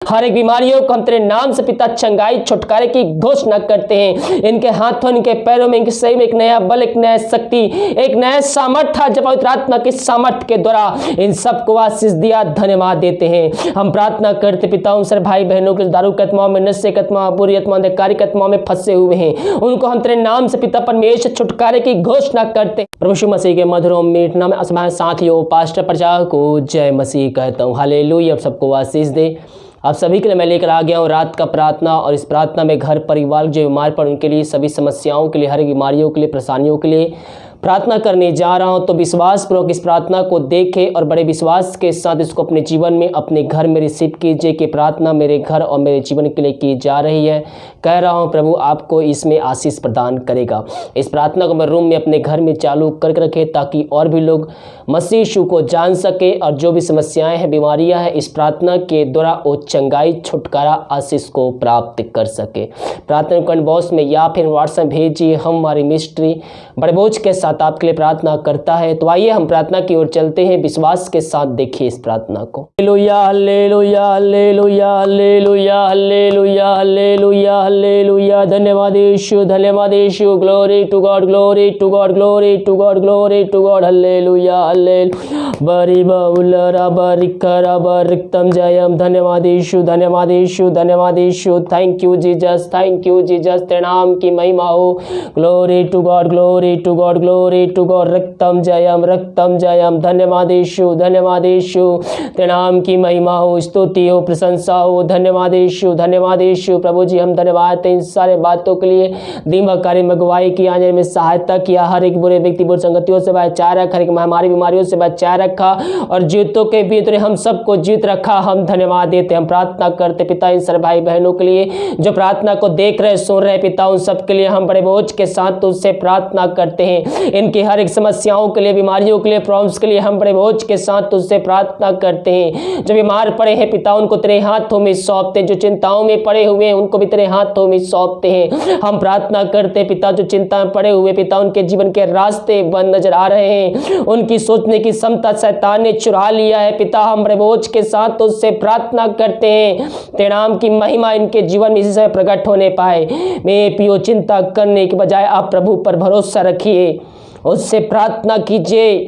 हर एक बीमारियों को हम तेरे नाम से पिता चंगाई छुटकारे की घोषणा करते हैं। इनके हाथों, इनके पैरों में, इनके शरीर में एक नया बल, एक नया शक्ति, एक नया सामर्थ्य जब पवित्र आत्मा की सामर्थ्य के द्वारा इन सबको आशीष दिया, धन्यवाद देते हैं। हम प्रार्थना करते पिता उन सर भाई बहनों के दारू के आत्माओं में, नशे के आत्मा, बुरी आत्मा, अंधकारी के आत्माओं में फंसे हुए हैं, उनको हम तेरे नाम से पिता परमेश्वर छुटकारे की घोषणा करते। प्रभु यीशु मसीह के मधुर मीठ नाम में साथियों पास्टर प्रजा को जय मसीह कहता हूँ। हालेलुया। आप सबको आशीष दे। आप सभी के लिए मैं लेकर आ गया हूँ रात का प्रार्थना, और इस प्रार्थना में घर परिवार जो बीमार पड़ उनके लिए, सभी समस्याओं के लिए, हर बीमारियों के लिए, परेशानियों के लिए प्रार्थना करने जा रहा हूं। तो विश्वास पूर्वक इस प्रार्थना को देखें और बड़े विश्वास के साथ इसको अपने जीवन में, अपने घर में रिसीव कीजिए कि प्रार्थना मेरे घर और मेरे जीवन के लिए की जा रही है। कह रहा हूं प्रभु आपको इसमें आशीष प्रदान करेगा। इस प्रार्थना को मैं रूम में अपने घर में चालू करके रखे ताकि और भी लोग मसीह यीशु को जान सके, और जो भी समस्याएं हैं, बीमारियां हैं, इस प्रार्थना के द्वारा वो चंगाई, छुटकारा, आशीष को प्राप्त कर सके। प्रार्थना कमेंट बॉक्स में या फिर व्हाट्सएप भेजिए। हमारी मिस्ट्री बड़े बोझ के साथ आपके लिए प्रार्थना करता है। तो आइए हम प्रार्थना की ओर चलते हैं। विश्वास के साथ देखिए इस प्रार्थना को। Hallelujah, hallelujah, hallelujah, hallelujah, hallelujah, hallelujah, hallelujah. धन्यवाद यीशु, धन्यवाद Yeshu. Glory to God, glory to God, glory to God, glory to God. Hallelujah, hallelujah. बरी बाउलरा बरिकरा बरिक्तम जयम। धन्यवाद यीशु, धन्यवाद यीशु, धन्यवाद Yeshu. Thank you Jesus, thank you Jesus. तेरे नाम की महिमा हो। Glory to God, glory to God, glory to God. रक्तम जयम, रक्तम जयम। धन्यवाद यीशु, धन्यवाद यीशु। तेरे नाम की महिमा हो, स्तुति हो, प्रशंसा हो। धन्यवाद यीशु, धन्यवाद यीशु। प्रभु जी हम धन्यवाद इन सारे बातों के लिए। दीमक कार्य में अगुवाई की, आने में सहायता किया, हर एक बुरे व्यक्ति, बुरी संगतियों से बचाए रखा, हर एक महामारी बीमारियों से बचाए रखा, और जीतों के भीतर हम सबको जीत रखा। हम धन्यवाद देते, हम प्रार्थना करते पिता इन सर भाई बहनों के लिए जो प्रार्थना को देख रहे, सुन रहे पिता, उन सब के लिए हम बड़े बोझ के साथ तुझसे प्रार्थना करते हैं। इनकी हर एक समस्याओं के लिए, बीमारियों के लिए, प्रॉब्लम्स के लिए हम बड़े बोझ के साथ तुझसे प्रार्थना करते हैं। जो बीमार पड़े हैं पिता उनको तेरे हाथों में सौंपते हैं, जो चिंताओं में पड़े हुए हैं उनको भी तेरे हाथों में सौंपते हैं। हम प्रार्थना करते हैं पिता जो चिंता में पड़े हुए पिता, उनके जीवन के रास्ते बंद नजर आ रहे हैं, उनकी सोचने की क्षमता शैतान ने चुरा लिया है पिता, हम बड़े बोझ के साथ तुझसे प्रार्थना करते हैं तेरे नाम की महिमा इनके जीवन में इसी समय प्रकट होने पाए। मैं पियो चिंता करने के बजाय आप प्रभु पर भरोसा रखिए, उससे प्रार्थना कीजिए।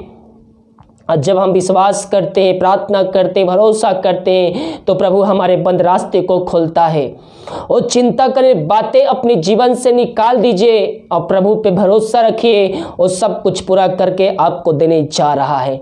और जब हम विश्वास करते हैं, प्रार्थना करते हैं, भरोसा करते हैं, तो प्रभु हमारे बंद रास्ते को खोलता है। और चिंता करें बातें अपने जीवन से निकाल दीजिए और प्रभु पे भरोसा रखिए, और सब कुछ पूरा करके आपको देने जा रहा है।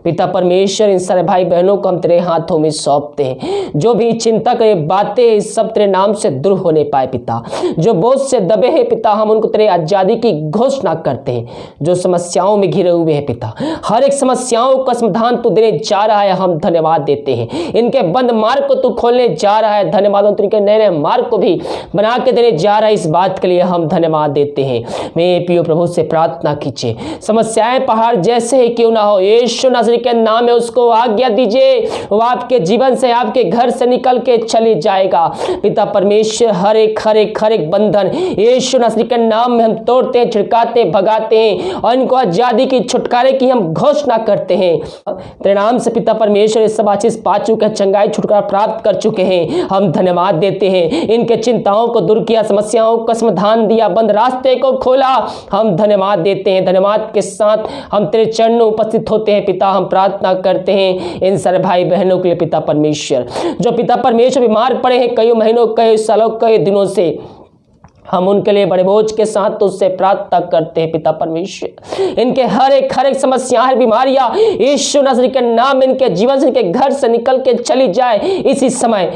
पिता परमेश्वर इन सारे भाई बहनों को हम तेरे हाथों में सौंपते हैं। जो भी चिंता करे बातें सब तेरे नाम से दूर होने पाए पिता। जो बोझ से दबे हैं पिता हम उनको तेरे आजादी की घोषणा करते हैं। जो समस्याओं में घिरे हुए हैं पिता, हर एक समस्याओं का समाधान तू देने जा रहा है, हम धन्यवाद देते हैं। इनके बंद मार्ग को तू खोलने जा रहा है, धन्यवाद। इनके नए नए मार्ग को भी बना के देने जा रहा है, इस बात के लिए हम धन्यवाद देते हैं। मैं पियो प्रभु से प्रार्थना कीजिए, समस्याएं पहाड़ जैसे ही क्यों ना हो, यीशु के नाम में उसको आज्ञा दीजिए, वो आपके जीवन से, आपके घर से निकल के चली जाएगा। पिता परमेश्वर हर एक बंधन यीशु मसीह के नाम में हम तोड़ते हैं, छिड़काते, भगाते हैं, और इनको आजादी की, छुटकारे की हम घोषणा करते हैं। तेरे नाम से पिता परमेश्वर सब आशीष पा चुके हैं, चंगाई छुटकारा प्राप्त कर चुके हैं। हम धन्यवाद देते हैं। इनके चिंताओं को दूर किया, समस्याओं का समाधान दिया, बंद रास्ते को खोला, हम धन्यवाद देते हैं। धन्यवाद के साथ हम तेरे चरणों में उपस्थित होते हैं पिता। हम प्रार्थना करते हैं इन सारे भाई बहनों के लिए पिता परमेश्वर, जो पिता परमेश्वर बीमार पड़े हैं कई महीनों, कई सालों, कई दिनों से, हम उनके लिए बड़े बोझ के साथ तुझसे प्रार्थना करते हैं पिता परमेश्वर। इनके हर एक समस्या, हर बीमारियां यीशु मसीह के नाम में इनके जीवन से, इनके घर से निकल के चली जाए इसी समय।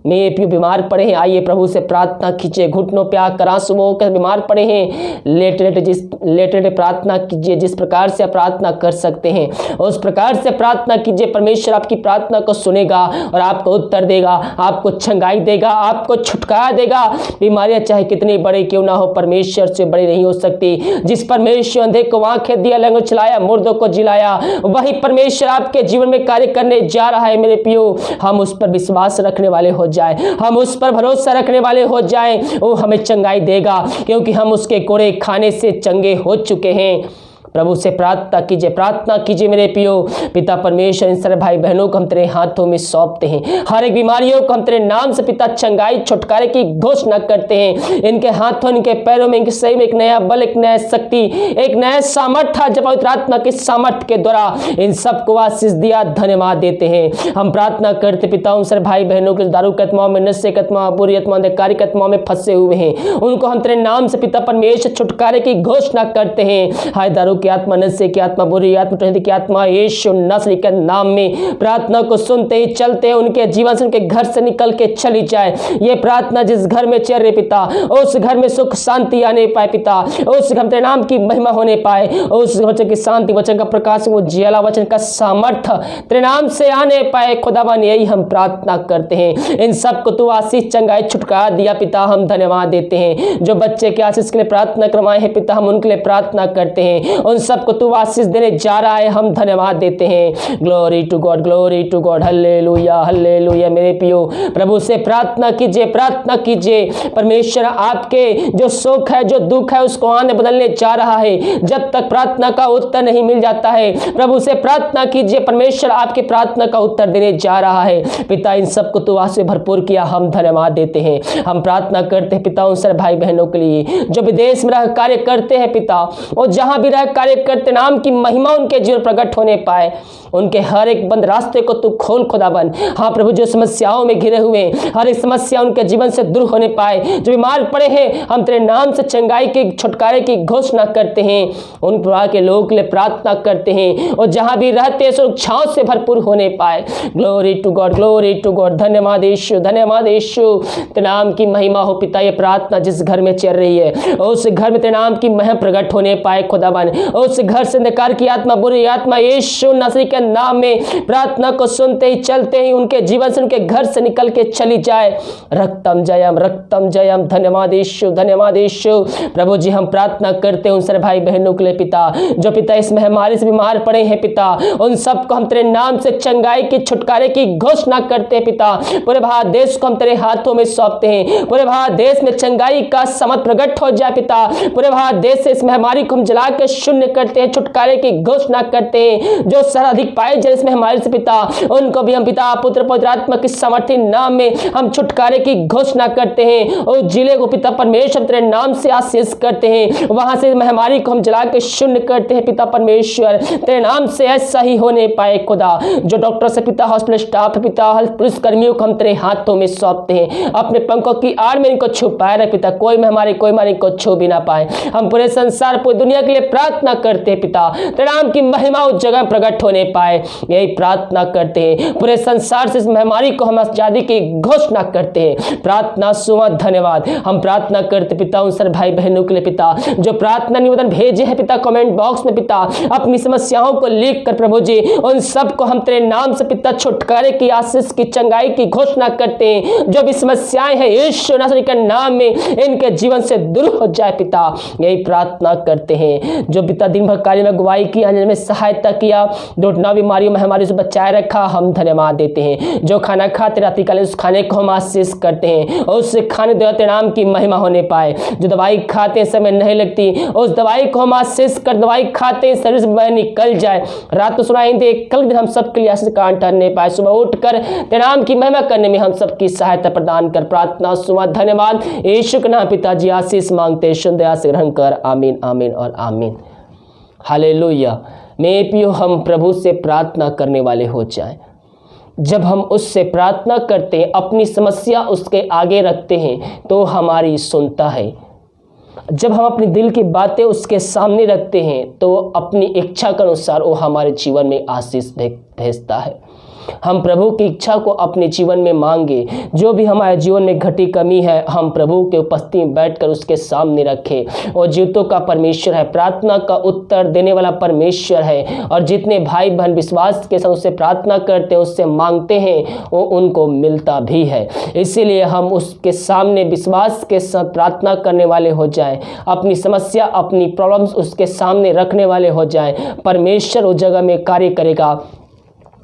में बीमार पड़े हैं, आइए प्रभु से प्रार्थना कीजिए। घुटनों पे आकर आंसुओं के बीमार पड़े हैं, लेटे प्रार्थना कीजिए। जिस प्रकार से आप प्रार्थना कर सकते हैं उस प्रकार से प्रार्थना कीजिए। परमेश्वर आपकी प्रार्थना को सुनेगा और आपको उत्तर देगा, आपको छंगाई देगा, आपको छुटकारा देगा। बीमारियां चाहे कितनी बड़ी क्यों ना हो, परमेश्वर से बड़ी नहीं हो सकती। जिस परमेश्वर अंधे को आंखें दिया, लंगड़ों चलाया, मुर्दों को जिलाया, वही परमेश्वर आपके जीवन में कार्य करने जा रहा है मेरे पियो। हम उस पर विश्वास रखने वाले हो जाए, हम उस पर भरोसा रखने वाले हो जाएं, वो हमें चंगाई देगा, क्योंकि हम उसके कोड़े खाने से चंगे हो चुके हैं। प्रभु से प्रार्थना कीजिए मेरे पियो। पिता परमेश्वर, इन सारे भाई बहनों को हम तेरे हाथों में सौंपते हैं। हर एक बीमारियों को हम तेरे नाम से पिता चंगाई छुटकारे की घोषणा करते हैं। इनके हाथों, इनके पैरों में, इनके शरीर में एक नया बल, एक नया शक्ति, एक नया सामर्थ्य जब पवित्र आत्मा की सामर्थ्य के द्वारा इन सबको आशीष दिया, धन्यवाद देते हैं। हम प्रार्थना करते पिता उन सारे भाई बहनों के दारू के आत्माओं में, नशे के आत्मा, बुरी आत्मा, अंधकार की आत्माओं में फंसे हुए हैं, उनको हम तेरे नाम से पिता परमेश्वर छुटकारे की घोषणा करते हैं। हाय दारू की आत्मा, नशे की आत्मा, बुरी आत्मा, टहलती की आत्मा, यीशु नासरी के नाम में प्रार्थना को सुनते ही चलते हैं, उनके जीवन से, उनके घर से निकल के चली जाए। ये प्रार्थना जिस घर में चल रही पिता, उस घर में सुख शांति आने पाए पिता, उस घर तेरे नाम की महिमा होने पाए, उस वचन की शांति, वचन का प्रकाश, वो जियाला वचन का सामर्थ्य तेरे नाम से आने पाए खुदावन, यही हम प्रार्थना करते हैं। इन सबको तू आशीष चंगाई छुटकारा दिया पिता, हम धन्यवाद देते हैं। जो बच्चे के आशीष के लिए प्रार्थना करवाए हैं पिता, हम उनके लिए प्रार्थना करते हैं। उन सबको तू आशीष देने जा रहा है, हम धन्यवाद देते हैं। Glory to God, glory to God, hallelujah, hallelujah. मेरे पियो प्रभु से प्रार्थना कीजिए परमेश्वर, आपके जो सुख है, जो दुख है, उसको आने बदलने जा रहा है। जब तक प्रार्थना का उत्तर नहीं मिल जाता है, प्रभु से प्रार्थना कीजिए, परमेश्वर आपकी प्रार्थना का उत्तर देने जा रहा है। पिता इन सबको तू आशीष भरपूर किया, हम धन्यवाद देते हैं। हम प्रार्थना करते हैं पिता उन सारे भाई बहनों के लिए जो विदेश में रह कार्य करते हैं पिता, और जहां भी रह कार्य करते, नाम की महिमा उनके जीवन प्रकट होने पाए। उनके हर एक बंद रास्ते को तू खोल खुदावन। हाँ प्रभु, जो समस्याओं में घिरे हुए, हर एक समस्या उनके जीवन से दूर होने पाए। जो बीमार पड़े हैं, हम तेरे नाम से चंगाई के छुटकारे की घोषणा करते हैं। उन प्रभा के लोगों के लिए प्रार्थना करते हैं, और जहां भी रहते हैं सुरक्षाओं से भरपूर होने पाए। Glory to God, glory to God. धन्यवाद यीशु, धन्यवाद यीशु। तेरे नाम की महिमा हो पिता। ये प्रार्थना जिस घर में चल रही है, उस घर में तेरे नाम की महिमा प्रकट होने पाए खुदावन। उस घर से अंधकार की आत्मा, बुरी आत्मा, यीशु नासरी के नाम में प्रार्थना को सुनते ही चलते ही उनके जीवन से, उनके घर से निकल के चली जाए। रक्तम जयम, रक्तम जयम। धन्यवाद यीशु, धन्यवाद यीशु। प्रभु जी हम प्रार्थना करते हैं उन सारे भाई बहनों के लिए पिता, जो पिता इस महामारी से बीमार पड़े हैं पिता, उन सबको हम तेरे नाम से चंगाई की छुटकारे की घोषणा करते हैं पिता। पूरे भारत देश को हम तेरे हाथों में सौंपते हैं। पूरे भारत देश में चंगाई का समत प्रकट हो जाए पिता। पूरे भारत देश से इस महामारी को हम जला के शून्य करते हैं, छुटकारे की घोषणा करते हैं। जो सर्वाधिक पाए जाए इस महामारी से पिता, उनको भी हम पिता पुत्र पवित्र आत्मा के सामर्थ्य नाम में हम छुटकारे की घोषणा करते हैं। उस जिले को पिता परमेश्वर तेरे नाम से आशीष करते हैं। वहां से महामारी को हम जला के शून्य करते हैं पिता परमेश्वर, तेरे नाम से ऐसा ही होने पाए खुदा। जो डॉक्टर से पिता, हॉस्पिटल स्टाफ पिता, पुलिस कर्मियों को हम तेरे हाथों में सौंपते हैं। अपने पंखों की आड़ में इनको छुपाए रहे पिता, कोई महामारी को छू भी ना पाए। हम पूरे संसार, पूरी दुनिया के लिए प्रार्थना करते हैं पिता, तेरे नाम की महिमा उस जगह प्रकट होने पाए, यही प्रार्थना करते हैं। पूरे संसार से इस महामारी को हम आजादी की घोषणा करते हैं। प्रार्थना सुना, धन्यवाद। हम प्रार्थना करते पिता उन सारे भाई बहनों के लिए पिता, जो प्रार्थना निवेदन भेजे हैं पिता कमेंट बॉक्स में पिता, अपनी समस्याओं को लिख कर प्रभु जी उन सबको हम तेरे नाम से पिता छुटकारे की, आशीष की, चंगाई की घोषणा करते हैं। जो भी समस्याएं हैं यीशु नासरी के नाम में इनके जीवन से दूर हो जाए पिता, यही प्रार्थना करते हैं। जो पिता दिन भर कार्य में अगुवाई की, आने में सहायता किया, दुर्घटना बीमारी महामारी से बचाए रखा, हम धन्यवाद देते हैं। जो खाना खाते रात्रि कालीन उस खाने को हम आशीष करते हैं, उस खाने देते नाम की महिमा होने पाए। जो दवाई खाते समय नहीं लगती, उस दवाई को हम आशीष कर, दवाई खाते शरीर से निकल जाए, रात को सुनाई दे, कल दिन हम सबके लिए आशीष कान ठहरने पाए, सुबह उठकर तेरे नाम की महिमा करने में हम सबकी सहायता प्रदान कर। प्रार्थना सुना, धन्यवाद यीशु के नाम पिताजी आशीष मांगते, दया से ग्रहण कर। आमीन, आमीन और आमीन। हालेलुया। मेरे प्रियो, हम प्रभु से प्रार्थना करने वाले हो जाए। जब हम उससे प्रार्थना करते हैं, अपनी समस्या उसके आगे रखते हैं, तो हमारी सुनता है। जब हम अपने दिल की बातें उसके सामने रखते हैं, तो अपनी इच्छा के अनुसार वो हमारे जीवन में आशीष भेजता है। हम प्रभु की इच्छा को अपने जीवन में मांगे। जो भी हमारे जीवन में घटी कमी है, हम प्रभु के उपस्थिति में बैठकर उसके सामने रखें। वो जीवतों का परमेश्वर है, प्रार्थना का उत्तर देने वाला परमेश्वर है। और जितने भाई बहन विश्वास के साथ उससे प्रार्थना करते हैं, उससे मांगते हैं, वो उनको मिलता भी है। इसीलिए हम उसके सामने विश्वास के साथ प्रार्थना करने वाले हो जाएं। अपनी समस्या, अपनी प्रॉब्लम्स उसके सामने रखने वाले हो जाएं। परमेश्वर उस जगह में कार्य करेगा।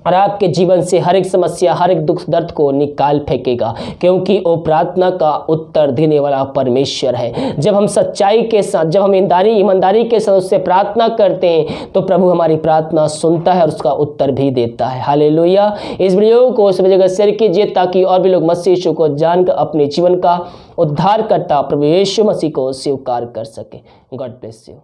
और आपके जीवन से हर एक समस्या, हर एक दुख दर्द को निकाल फेंकेगा, क्योंकि वो प्रार्थना का उत्तर देने वाला परमेश्वर है। जब हम सच्चाई के साथ, जब हम ईमानदारी के साथ उससे प्रार्थना करते हैं तो प्रभु हमारी प्रार्थना सुनता है और उसका उत्तर भी देता है। हालेलुया। इस वीडियो को सभी जगह शेयर कीजिए ताकि और भी लोग मसीह यीशु को जानकर अपने जीवन का उद्धारकर्ता प्रभु यीशु मसीह को स्वीकार कर सके। God bless you.